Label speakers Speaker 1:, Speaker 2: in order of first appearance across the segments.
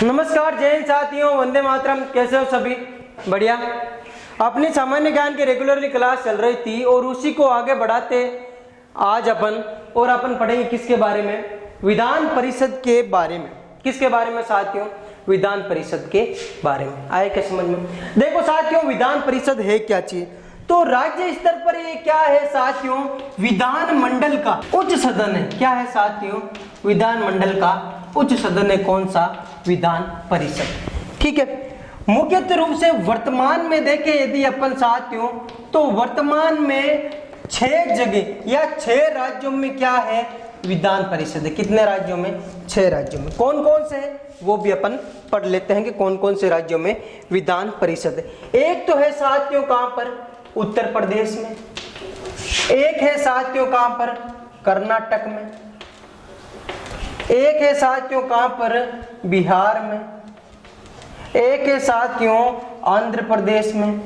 Speaker 1: नमस्कार जय हिंद साथियों, वंदे मातरम। कैसे हो सभी? बढ़िया। अपनी सामान्य ज्ञान की रेगुलरली क्लास चल रही थी और उसी को आगे बढ़ाते आज अपन पढ़ेंगे किसके बारे में? विधान परिषद के बारे में। किसके बारे में साथियों? विधान परिषद के बारे में। आए क्या समझ में? देखो साथियों, विधान परिषद है क्या चीज? तो राज्य स्तर पर ये क्या है साथियों? विधान मंडल का उच्च सदन है। क्या है साथियों? विधान मंडल का उच्च सदन है। कौन सा? विधान परिषद। ठीक है। मुख्य रूप से वर्तमान में देखें यदि अपन साथियों, तो वर्तमान में 6 जगह या 6 राज्यों में क्या है? विधान परिषद है। कितने राज्यों में? 6 राज्यों में। कौन कौन से है वो भी अपन पढ़ लेते हैं कि कौन कौन से राज्यों में विधान परिषद है। एक तो है साथियों कहां पर? उत्तर प्रदेश में। एक है साथियों कहां पर? कर्नाटक में। एक है साथियों कहां पर? बिहार में। एक है साथियों आंध्र प्रदेश में।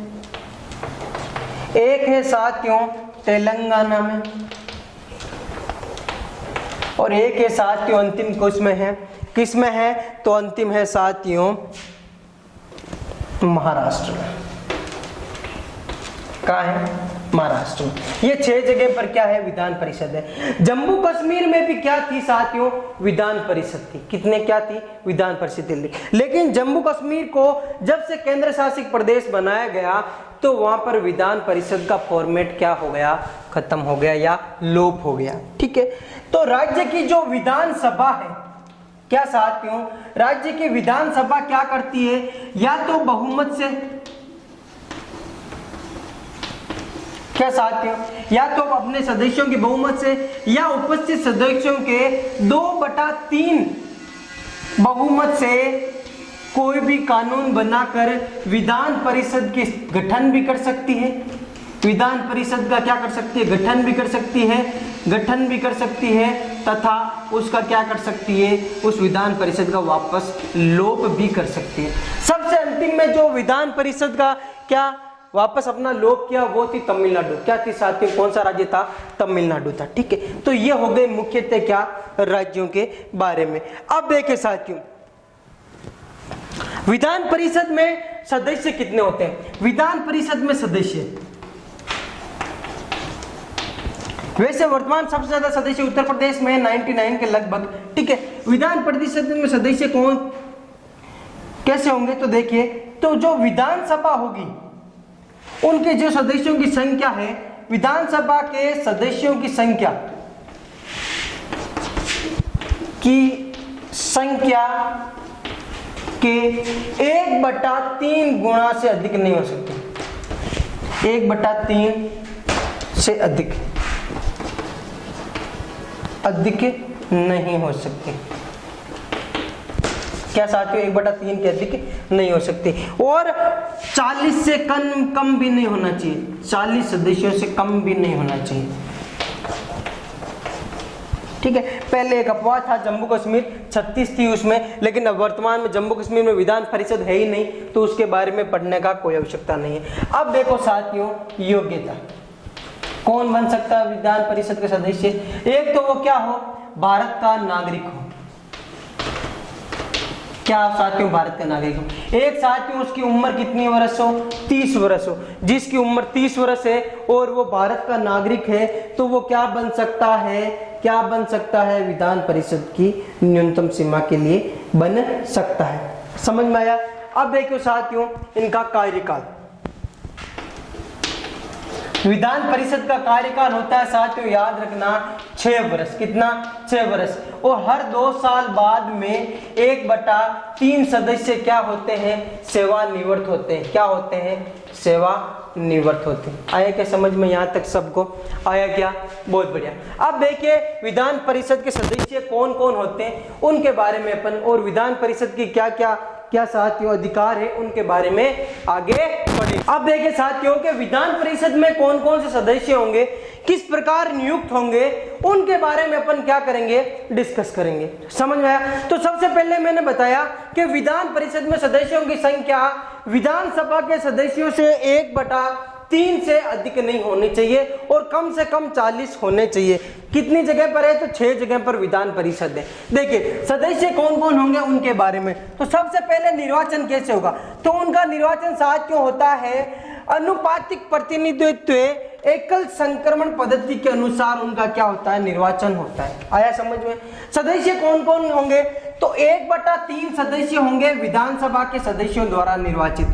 Speaker 1: एक है साथियों तेलंगाना में। और एक है साथियों अंतिम किसमें है? तो अंतिम है साथियों महाराष्ट्र में। कहाँ है? महाराष्ट्र में। ये 6 जगह पर क्या है? विधान परिषद है। जम्मू कश्मीर में भी क्या थी साथियों? विधान परिषद थी। कितने क्या थी? विधान परिषद थी। लेकिन जम्मू कश्मीर को जब से केंद्र शासित प्रदेश बनाया गया तो वहां पर विधान परिषद का फॉर्मेट क्या हो गया? खत्म हो गया या लोप हो गया। ठीक है। तो राज्य की जो विधानसभा है, क्या साथियों? राज्य की विधानसभा क्या करती है? या तो बहुमत से, क्या साथियों? या तो अपने सदस्यों के बहुमत से या उपस्थित सदस्यों के 2/3 बहुमत से कोई भी कानून बनाकर विधान परिषद की गठन भी कर सकती है। विधान परिषद का क्या कर सकती है? गठन भी कर सकती है तथा उसका क्या कर सकती है? उस विधान परिषद का वापस लोप भी कर सकती है। सबसे अंतिम में जो विधान परिषद का क्या वापस अपना लोप किया वो थी तमिलनाडु। क्या थी साथियों? कौन सा राज्य था? तमिलनाडु था। ठीक है। तो ये हो गए मुख्यतः क्या राज्यों के बारे में। अब देखें साथियों, विधान परिषद में सदस्य कितने होते हैं? विधान परिषद में सदस्य वैसे वर्तमान सबसे ज्यादा सदस्य उत्तर प्रदेश में 99 के लगभग। ठीक है। विधान परिषद में सदस्य कौन कैसे होंगे? तो देखिए, तो जो विधानसभा होगी उनके जो सदस्यों की संख्या है, विधानसभा के सदस्यों की संख्या के 1/3 गुणा से अधिक नहीं हो सकती। 1/3 से अधिक नहीं हो सकती। क्या साथियों? 1/3 के अधिक नहीं हो सकती। और 40 से कम भी नहीं होना चाहिए। 40 सदस्यों से कम भी नहीं होना चाहिए। ठीक है। पहले एक अफवाह था जम्मू कश्मीर 36 थी उसमें, लेकिन अब वर्तमान में जम्मू कश्मीर में विधान परिषद है ही नहीं, तो उसके बारे में पढ़ने का कोई आवश्यकता नहीं है। अब देखो साथियों, योग्यता कौन बन सकता है विधान परिषद के सदस्य? एक तो वो क्या हो? भारत का नागरिक हो। क्या साथियों? भारत का नागरिक हो। एक साथियों उसकी उम्र कितनी वर्ष हो? 30 वर्ष हो। जिसकी उम्र 30 वर्ष है और वो भारत का नागरिक है तो वो क्या बन सकता है? क्या बन सकता है? विधान परिषद की न्यूनतम सीमा के लिए बन सकता है। समझ में आया? अब देखो साथियों, इनका कार्यकाल। विधान परिषद का कार्यकाल होता है साथियों, याद रखना, 6 वर्ष। कितना? 6 वर्ष। और हर 2 साल बाद में 1/3 सदस्य क्या होते हैं? सेवानिवृत्त होते हैं। क्या होते हैं? सेवानिवृत्त होते हैं। आया क्या समझ में? यहाँ तक सबको आया क्या? बहुत बढ़िया। अब देखिए विधान परिषद के सदस्य कौन कौन होते हैं उनके बारे में अपन, और विधान परिषद की क्या साथियों अधिकार है उनके बारे में आगे बढ़े। अब देखिए साथियों के विधान परिषद में कौन कौन से सदस्य होंगे, किस प्रकार नियुक्त होंगे, उनके बारे में अपन क्या करेंगे? डिस्कस करेंगे। समझ में आया? तो सबसे पहले मैंने बताया कि विधान परिषद में सदस्यों की संख्या विधानसभा के सदस्यों से 1/3 3 से अधिक नहीं होने चाहिए और कम से कम 40 होने चाहिए। कितनी जगह पर है? तो 6 जगह पर विधान परिषद है। देखिए सदस्य कौन कौन होंगे उनके बारे में। तो सबसे पहले निर्वाचन कैसे होगा? तो उनका निर्वाचन साथियों होता है अनुपातिक प्रतिनिधित्व एकल संक्रमण पद्धति के अनुसार उनका क्या होता है? निर्वाचन होता है। आया समझ में? सदस्य कौन कौन होंगे? तो 1/3 सदस्य होंगे विधानसभा के सदस्यों द्वारा निर्वाचित।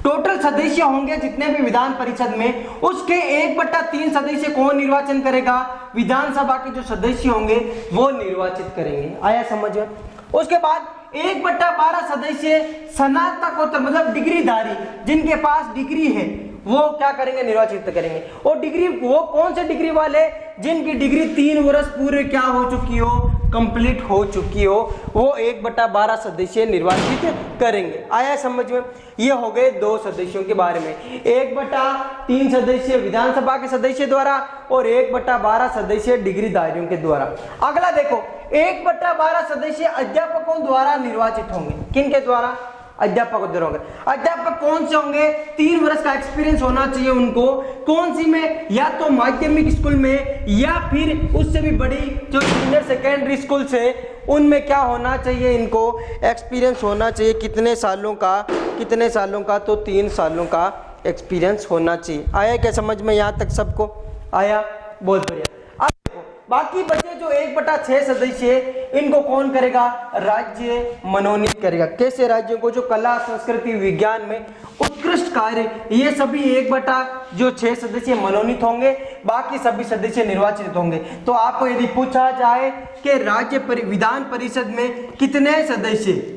Speaker 1: टोटल सदस्य होंगे जितने भी विधान परिषद में, उसके 1/3 सदस्य कौन निर्वाचन करेगा? विधानसभा के जो सदस्य होंगे वो निर्वाचित करेंगे। आया समझ में? उसके बाद 1/12 सदस्य स्नातकोत्तर मतलब डिग्रीधारी, जिनके पास डिग्री है वो क्या करेंगे? निर्वाचित करेंगे। और डिग्री वो कौन से डिग्री वाले? जिनकी डिग्री 3 वर्ष पूरे क्या हो चुकी हो? कंप्लीट हो चुकी हो, वो 1/12 सदस्य निर्वाचित करेंगे। आया समझ में? ये हो गए 2 सदस्यों के बारे में, 1/3 सदस्य विधानसभा के सदस्य द्वारा और 1/12 सदस्य डिग्रीधारियों के द्वारा। अगला देखो 1/12 सदस्य अध्यापकों द्वारा निर्वाचित होंगे। किनके द्वारा? अध्यापक द्वारा होंगे। अध्यापक कौन से होंगे? 3 वर्ष का एक्सपीरियंस होना चाहिए उनको। कौन सी में? या तो माध्यमिक स्कूल में या फिर उससे भी बड़ी जो सीनियर सेकेंडरी स्कूल से, उनमें क्या होना चाहिए? इनको एक्सपीरियंस होना चाहिए। कितने सालों का? कितने सालों का? तो 3 सालों का एक्सपीरियंस होना चाहिए। आया क्या समझ में? यहाँ तक सबको आया? बहुत बढ़िया। अब देखो बाकी बचे जो 1/6 सदस्य इनको कौन करेगा? राज्य मनोनीत करेगा। कैसे? राज्यों को जो कला संस्कृति विज्ञान में उत्कृष्ट कार्य, ये सभी 1/6 सदस्य मनोनीत होंगे, बाकी सभी सदस्य निर्वाचित होंगे। तो आपको यदि पूछा जाए कि विधान परिषद में कितने सदस्य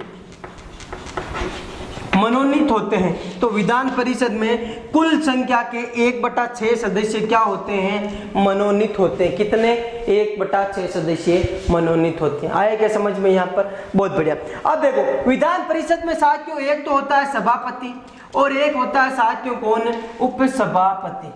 Speaker 1: मनोनीत होते हैं, तो विधान परिषद में कुल संख्या के 1/6 सदस्य क्या होते हैं? मनोनीत होते हैं। कितने? 1/6 सदस्य मनोनीत होते हैं। आया क्या समझ में यहाँ पर? बहुत बढ़िया। अब देखो विधान परिषद में साथियों एक तो होता है सभापति और एक होता है साथियों कौन? उपसभापति।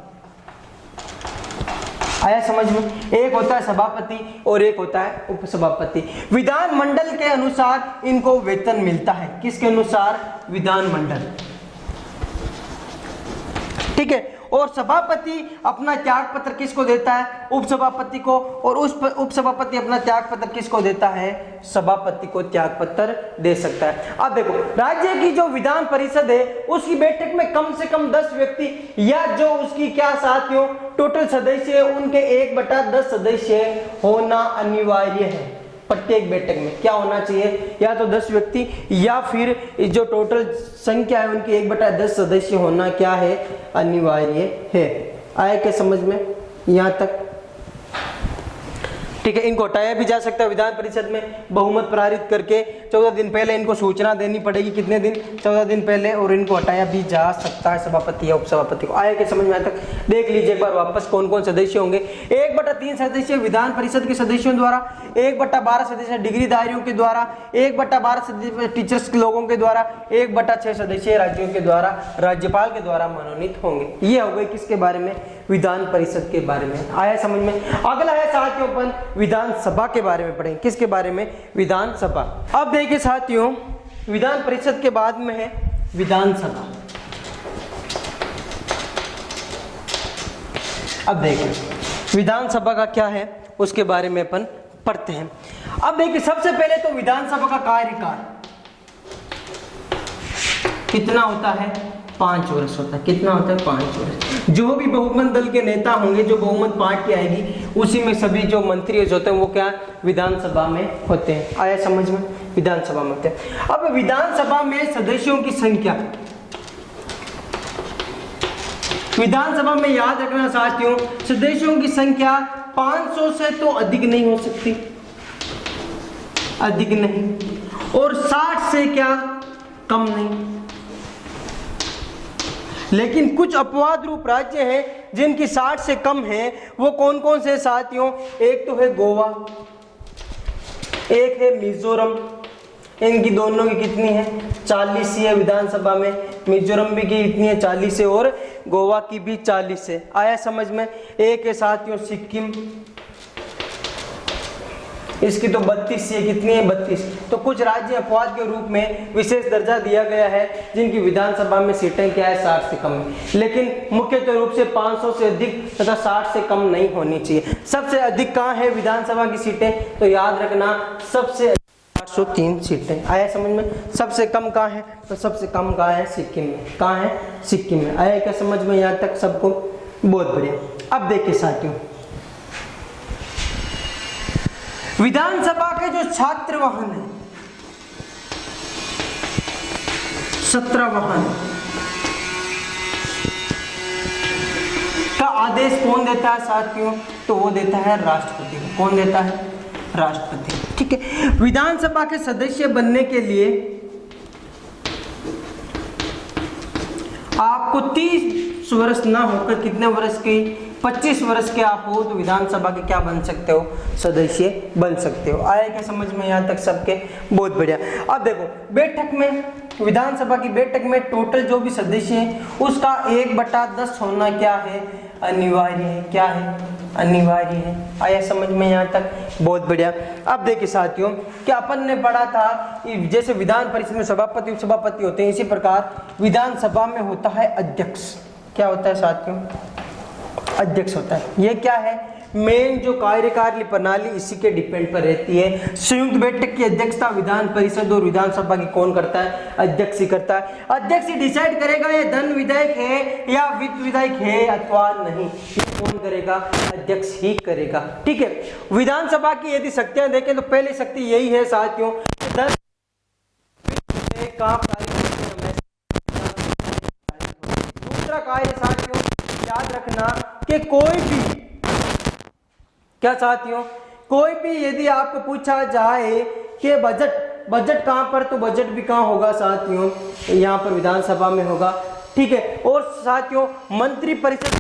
Speaker 1: आया समझ में? एक होता है सभापति और एक होता है उपसभापति। विधान मंडल के अनुसार इनको वेतन मिलता है। किसके अनुसार? विधान मंडल। ठीक है। और सभापति अपना त्याग पत्र किसको देता है? उपसभापति को। और उस उपसभापति अपना त्याग पत्र किसको देता है? सभापति को त्याग पत्र दे सकता है। अब देखो राज्य की जो विधान परिषद है उसकी बैठक में कम से कम 10 व्यक्ति या जो उसकी क्या साथियों टोटल सदस्य है उनके 1/10 सदस्य होना अनिवार्य है। प्रत्येक बैठक में क्या होना चाहिए? या तो 10 व्यक्ति या फिर जो टोटल संख्या है उनकी 1/10 सदस्य होना क्या है? अनिवार्य है। आया क्या समझ में यहाँ तक? ठीक है। इनको हटाया भी जा सकता है विधान परिषद में बहुमत पारित करके। 14 दिन पहले इनको सूचना देनी पड़ेगी। कितने दिन? 14 दिन पहले। और इनको हटाया भी जा सकता है सभापति या उपसभापति को। आया कि समझ में आया तक? देख लीजिए एक बार वापस कौन कौन सदस्य होंगे। 1/3 सदस्य विधान परिषद के सदस्यों द्वारा, 1/12 सदस्य डिग्रीधारियों के द्वारा, 1/12 सदस्य टीचर्स लोगों के द्वारा, 1/6 सदस्य राज्यों के द्वारा, राज्यपाल के द्वारा मनोनीत होंगे। ये हो गए किसके बारे में? विधान परिषद के बारे में। आया समझ में? अगला है साथियों अपन विधानसभा के बारे में पढ़ेंगे। किसके बारे में? विधानसभा। अब देखिए साथियों विधान परिषद के बाद में है विधानसभा। अब देखिए विधानसभा का क्या है उसके बारे में अपन पढ़ते हैं। अब देखिए सबसे पहले तो विधानसभा का कार्यकाल कितना होता है? 5 वर्ष होता है। कितना होता है? 5 वर्ष। जो भी बहुमत दल के नेता होंगे, जो बहुमत पार्टी आएगी, उसी में सभी जो मंत्री होते हैं वो क्या विधानसभा में होते हैं। आया समझ में? विधानसभा में होते हैं। अब विधानसभा में सदस्यों की संख्या, विधानसभा में याद रखना साथियों सदस्यों की संख्या 500 से तो अधिक नहीं हो सकती, अधिक नहीं, और 60 से क्या कम नहीं। लेकिन कुछ अपवाद रूप राज्य हैं जिनकी 60 से कम है। वो कौन कौन से साथियों? एक तो है गोवा, एक है मिजोरम। इनकी दोनों की कितनी है? 40 है विधानसभा में। मिजोरम भी की कितनी है? 40 है और गोवा की भी 40 है। आया समझ में? एक है साथियों सिक्किम, इसकी तो 32 है, कितनी है 32। तो कुछ राज्य अपवाद के रूप में विशेष दर्जा दिया गया है जिनकी विधानसभा में सीटें क्या है 60 से कम है, लेकिन मुख्यतः रूप से 500 से अधिक तथा 60 से कम नहीं होनी चाहिए। सबसे अधिक कहाँ है विधानसभा की सीटें, तो याद रखना सबसे 803 सीटें। आया समझ में। सबसे कम कहाँ है, तो सबसे कम कहाँ है सिक्किम में। कहाँ है, सिक्किम में। आया क्या समझ में यहाँ तक सबको, बहुत बढ़िया। अब देखिए साथियों, विधानसभा के जो छात्र वाहन है, सत्र वाहन का आदेश कौन देता है साथियों, तो वो देता है राष्ट्रपति को। कौन देता है, राष्ट्रपति। ठीक है। विधानसभा के सदस्य बनने के लिए आपको 30 वर्ष ना होकर कितने वर्ष की, 25 वर्ष के आप हो तो विधानसभा के क्या बन सकते हो, सदस्य बन सकते हो। आया क्या समझ में यहाँ तक सबके, बहुत बढ़िया। अब देखो बैठक में, विधानसभा की बैठक में टोटल जो भी सदस्य हैं उसका 1/10 होना क्या है, अनिवार्य है। क्या है, अनिवार्य है। आया समझ में यहाँ तक, बहुत बढ़िया। अब देखिए साथियों कि अपन ने पढ़ा था जैसे विधान परिषद में सभापति उपसभापति होते हैं, इसी प्रकार विधानसभा में होता है अध्यक्ष। क्या होता है साथियों, अध्यक्ष होता है। ये क्या है, मेन जो कार्यकारिणी प्रणाली इसी के डिपेंड पर रहती है। संयुक्त बैठक की अध्यक्षता विधान परिषद और विधानसभा की कौन करता है, अध्यक्ष ही करता है। अध्यक्ष ही डिसाइड करेगा ये धन विधायक है या वित्त विधायक है अथवा नहीं, ये कौन करेगा, अध्यक्ष ही करेगा। ठीक है। विधानसभा की यदि शक्तियां देखें तो पहली शक्ति यही है साथियों, दूसरा कार्य साथियों याद रखना कि कोई भी, क्या साथियों, कोई भी यदि आपको पूछा जाए कि बजट कहां पर, तो बजट भी कहां होगा साथियों, यहां पर विधानसभा में होगा। ठीक है। और साथियों मंत्रिपरिषद,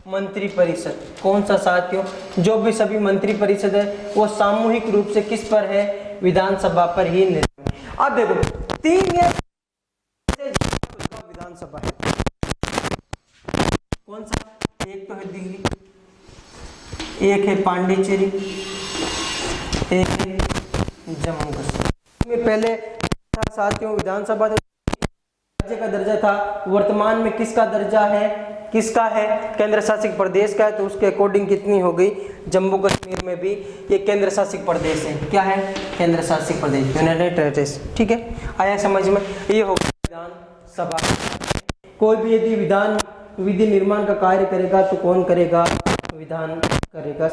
Speaker 1: मंत्रिपरिषद कौन सा साथियों, जो भी सभी मंत्रिपरिषद है वो सामूहिक रूप से किस पर है, विधानसभा पर ही निर्णय। अब देखो 3 विधानसभा है, कौन सा, एक तो है दिल्ली, एक है पांडिचेरी, एक है जम्मू कश्मीर। में पहले था साथियों विधानसभा राज्य का दर्जा था, वर्तमान में किसका दर्जा है, किसका है, केंद्र शासित प्रदेश का है। तो उसके अकॉर्डिंग कितनी हो गई, जम्मू कश्मीर में भी ये केंद्र शासित प्रदेश है। क्या है, केंद्र शासित प्रदेश, यूनाइटेड टेरिटरीज। ठीक है। आया समझ में। ये हो गया विधानसभा। कोई भी यदि विधि निर्माण का कार्य करेगा तो कौन करेगा, विधान करेगा।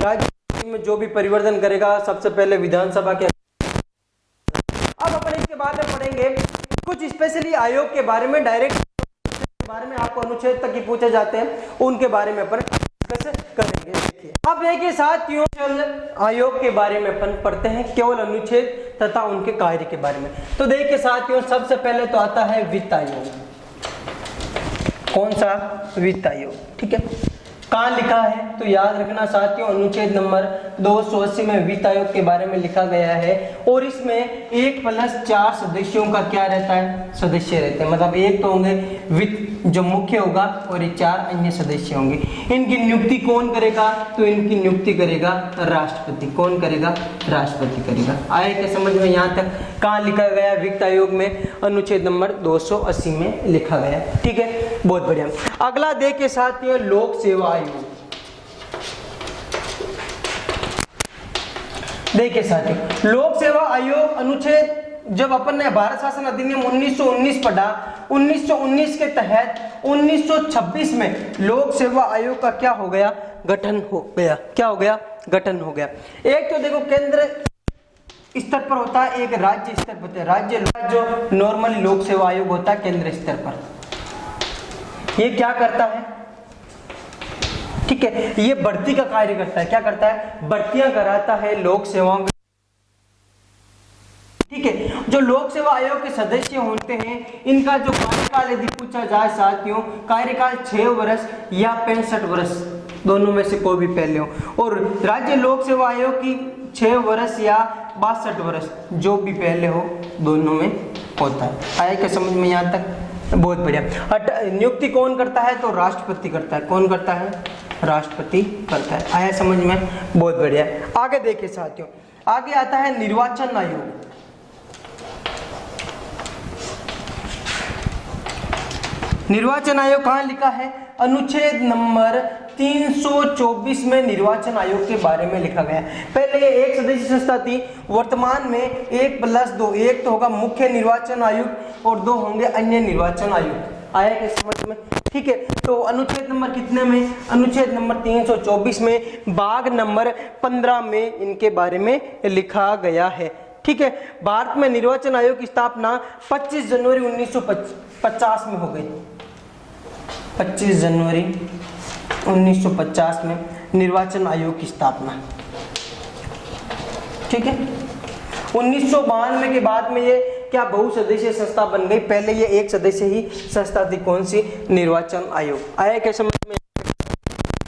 Speaker 1: राज्य में जो भी परिवर्तन करेगा सबसे पहले विधानसभा के। अब अपन इसके बाद में पढ़ेंगे कुछ स्पेशली आयोग के बारे में, डायरेक्ट के बारे में आपको अनुच्छेद तक ही पूछे जाते हैं, उनके बारे में अपन कैसे करेंगे। देखिए अब देखिए साथियों आयोग के बारे में अपन पढ़ते हैं, केवल अनुच्छेद तथा उनके कार्य के बारे में। तो देखिए साथियों सबसे पहले तो आता है वित्त आयोग। कौन सा, वित्त आयोग। ठीक है। कहाँ लिखा है, तो याद रखना साथियों अनुच्छेद नंबर 280 में वित्त आयोग के बारे में लिखा गया है। और इसमें 1+4 सदस्यों का क्या रहता है, सदस्य रहते हैं। मतलब एक तो होंगे वित्त जो मुख्य होगा और ये 4 अन्य सदस्य होंगे। इनकी नियुक्ति कौन करेगा, तो इनकी नियुक्ति करेगा राष्ट्रपति। कौन करेगा, राष्ट्रपति करेगा। आए क्या समझ में यहाँ तक। कहाँ लिखा गया, वित्त आयोग में अनुच्छेद नंबर 280 में लिखा गया। ठीक है, बहुत बढ़िया। अगला देखिए साथियों लोक सेवा आयोग। देखिए साथियों लोक सेवा आयोग अनुच्छेद, जब अपन ने भारत शासन अधिनियम 1919 पढ़ा, 1919 के तहत 1926 में लोक सेवा आयोग का क्या हो गया, गठन हो गया। क्या हो गया, गठन हो गया। एक तो देखो केंद्र स्तर पर होता है, एक राज्य स्तर पर होता है। राज्य जो नॉर्मली लोक सेवा आयोग होता है केंद्र स्तर पर, ये क्या करता है, ठीक है, ये भर्ती का कार्य करता है। क्या करता है, भर्तियां कराता है लोक सेवाओं में। ठीक है। जो लोक सेवा आयोग के सदस्य होते हैं इनका जो कार्यकाल यदि पूछा जाए साथियों, कार्यकाल 6 वर्ष या 65 वर्ष, दोनों में से कोई भी पहले हो। और राज्य लोक सेवा आयोग की 6 वर्ष या 62 वर्ष, जो भी पहले हो, दोनों में होता है। आया क्या समझ में यहाँ तक, बहुत बढ़िया। नियुक्ति कौन करता है, तो राष्ट्रपति करता है। कौन करता है, राष्ट्रपति करता है। आया समझ में? बहुत बढ़िया। आगे देखिए साथियों, आगे आता है निर्वाचन आयोग। निर्वाचन आयोग कहाँ लिखा है? अनुच्छेद नंबर 324 में निर्वाचन आयोग के बारे में लिखा गया है। पहले ये एक सदस्यीय संस्था थी, वर्तमान में 1+2, एक तो होगा मुख्य निर्वाचन आयुक्त और 2 होंगे अन्य निर्वाचन आयुक्त। आया क्या समझ में? ठीक है, तो अनुच्छेद नंबर कितने में? अनुच्छेद नंबर 324 में भाग नंबर 15 में इनके बारे में लिखा गया है। ठीक है, भारत में निर्वाचन आयोग की स्थापना 25 जनवरी 1950 में हो गई। 25 जनवरी 1950 में निर्वाचन आयोग की स्थापना। ठीक है, 1992 के बाद में ये क्या बहुसदस्यीय संस्था बन गई? पहले ये एक सदस्य ही संस्था थी। कौन सी? निर्वाचन आयोग। आया क्या समझ में?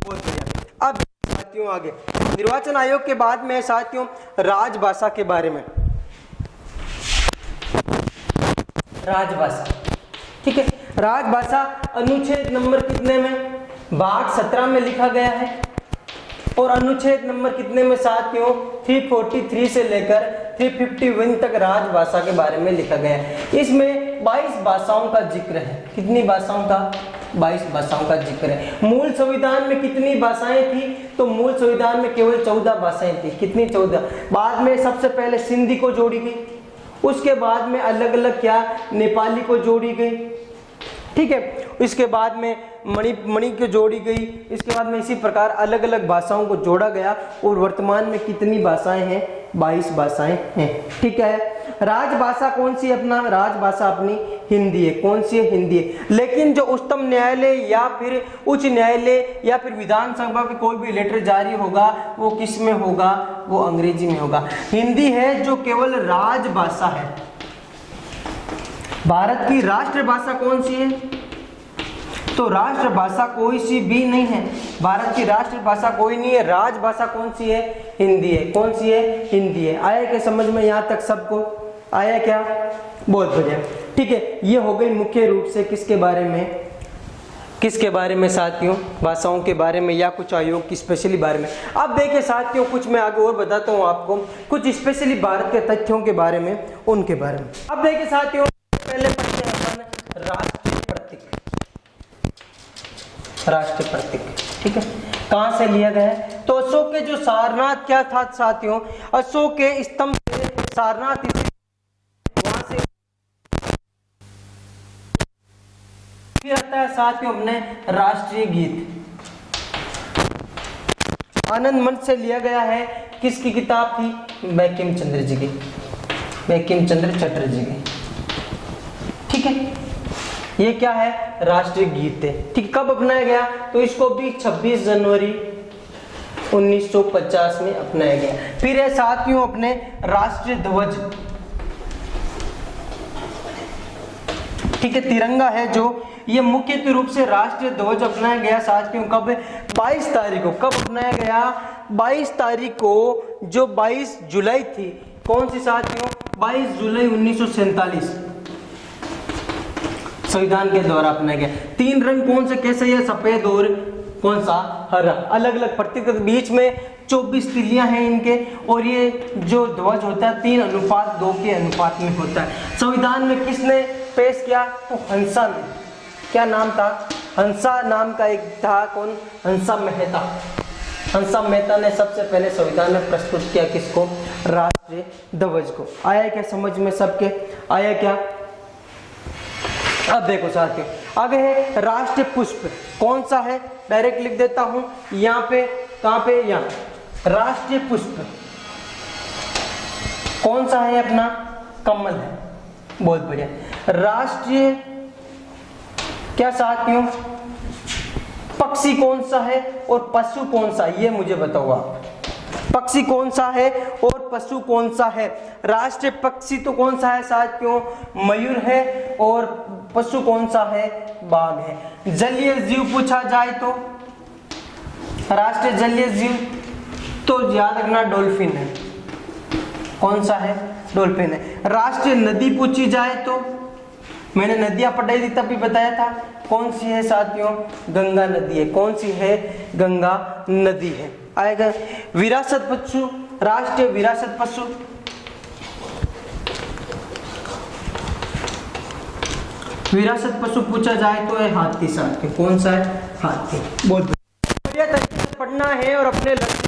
Speaker 1: बहुत बढ़िया। अब साथियों आगे निर्वाचन आयोग के बाद में साथियों राजभाषा के बारे में। राजभाषा, ठीक है, राजभाषा अनुच्छेद नंबर कितने में? भाग 17 में लिखा गया है और अनुच्छेद नंबर कितने में साथियों? 343 से लेकर 351 तक राजभाषा के बारे में लिखा गया है। इसमें 22 भाषाओं का जिक्र है। कितनी भाषाओं का? 22 भाषाओं का जिक्र है। मूल संविधान में कितनी भाषाएं थी? तो मूल संविधान में केवल 14 भाषाएं थी। कितनी? 14। बाद में सबसे पहले सिंधी को जोड़ी गई, उसके बाद में अलग अलग क्या नेपाली को जोड़ी गई। ठीक है, इसके बाद में मणि को जोड़ी गई। इसके बाद में इसी प्रकार अलग अलग भाषाओं को जोड़ा गया और वर्तमान में कितनी भाषाएं हैं? 22 भाषाएं हैं। ठीक है, राजभाषा कौन सी? अपना राजभाषा अपनी हिंदी है। कौन सी है? हिंदी है। लेकिन जो उच्चतम न्यायालय या फिर उच्च न्यायालय या फिर विधानसभा की कोई भी लेटर जारी होगा वो किस में होगा? वो अंग्रेजी में होगा। हिंदी है जो केवल राजभाषा है। भारत की राष्ट्रभाषा कौन सी है? तो राष्ट्रभाषा कोई सी भी नहीं है। भारत की राष्ट्रभाषा कोई नहीं है। राजभाषा कौन सी है? हिंदी है। कौन सी है? हिंदी है। आया क्या समझ में? यहाँ तक सबको आया क्या? बहुत बढ़िया। ठीक है, ये हो गई मुख्य रूप से किसके बारे में? किसके बारे में साथियों? भाषाओं के बारे में या कुछ आयोग की स्पेशली बारे में। अब देखिए साथियों, कुछ मैं आगे और बताता हूँ आपको कुछ स्पेशली भारत के तथ्यों के बारे में, उनके बारे में। अब देखिए साथियों, पहले पढ़ते हैं अपन राष्ट्रीय प्रतीक। राष्ट्रीय प्रतीक, ठीक है, कहां से लिया गया है? तो अशोक के जो सारनाथ क्या था साथियों? अशोक के स्तंभ से सारनाथ वहां से फिर आता है साथियों अपने राष्ट्रीय गीत। आनंद मंच से लिया गया है। किसकी किताब थी? बंकिम चंद्र जी की, बंकिम चंद्र चटर्जी की। ठीक है, ये क्या है? राष्ट्रीय गीत है। ठीक, कब अपनाया गया? तो इसको भी 26 जनवरी 1950 में अपनाया गया। फिर है साथियों अपने राष्ट्रीय ध्वज। ठीक है, तिरंगा है जो ये मुख्य रूप से राष्ट्रीय ध्वज अपनाया गया साथियों कब? 22 तारीख को। कब अपनाया गया? 22 तारीख को, जो 22 जुलाई थी। कौन सी साथियों? 22 जुलाई 1947 संविधान के द्वारा अपनाया गया। 3 रंग कौन से कैसे? ये सफेद और कौन सा? हरा। अलग अलग प्रतीक, बीच में 24 तिलियां हैं इनके, और ये जो ध्वज होता है 3:2 के अनुपात में होता है। संविधान में किसने पेश किया? तो हंसा ने। क्या नाम था? हंसा नाम का एक था। कौन? हंसा मेहता। हंसा मेहता ने सबसे पहले संविधान में प्रस्तुत किया किसको? राष्ट्रीय ध्वज को। आया क्या समझ में सबके? आया क्या? अब देखो साथियों, आगे है राष्ट्रीय पुष्प। कौन सा है? डायरेक्ट लिख देता हूं यहाँ पे। कहां पे? यहाँ। राष्ट्रीय पुष्प कौन सा है? अपना कमल है। बहुत बढ़िया। राष्ट्रीय क्या साथियों? पक्षी कौन सा है और पशु कौन सा? ये मुझे बताओ आप। पक्षी कौन सा है और पशु कौन सा है? राष्ट्रीय पक्षी तो कौन सा है साथियों? मयूर है। और पशु कौन सा है? बाघ है। जलीय जीव पूछा जाए तो राष्ट्रीय जलीय जीव तो याद रखना डॉल्फिन है। कौन सा है? डॉल्फिन है। राष्ट्रीय नदी पूछी जाए तो मैंने नदियां पढ़ाई थी तब भी बताया था। कौन सी है साथियों? गंगा नदी है। कौन सी है? गंगा नदी है। आएगा विरासत पशु, राष्ट्रीय विरासत पशु। विरासत पशु पूछा जाए तो है हाथी साथियों। कौन सा है? हाथी। बहुत बढ़िया तरीके से पढ़ना है और अपने लक्ष्य